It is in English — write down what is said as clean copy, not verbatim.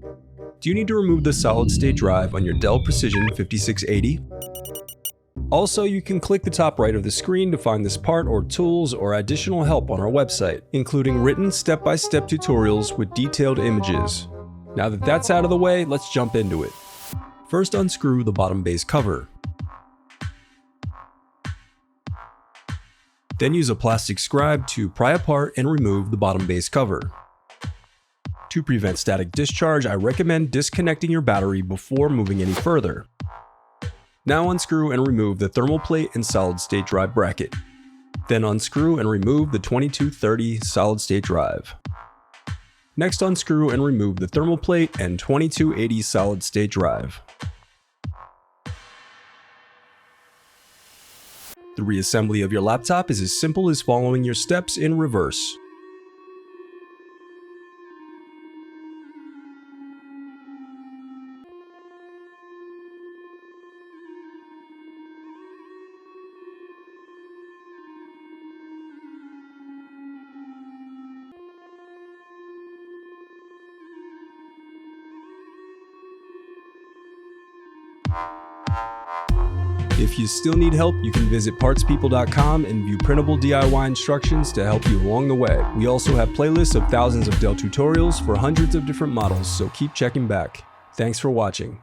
Do you need to remove the solid-state drive on your Dell Precision 5680? Also, you can click the top right of the screen to find this part or tools or additional help on our website, including written step-by-step tutorials with detailed images. Now that that's out of the way, let's jump into it. First, unscrew the bottom base cover. Then use a plastic scribe to pry apart and remove the bottom base cover. To prevent static discharge, I recommend disconnecting your battery before moving any further. Now unscrew and remove the thermal plate and solid-state drive bracket. Then unscrew and remove the 2230 solid-state drive. Next, unscrew and remove the thermal plate and 2280 solid-state drive. The reassembly of your laptop is as simple as following your steps in reverse. If you still need help, you can visit partspeople.com and view printable DIY instructions to help you along the way. We also have playlists of thousands of Dell tutorials for hundreds of different models, so keep checking back. Thanks for watching.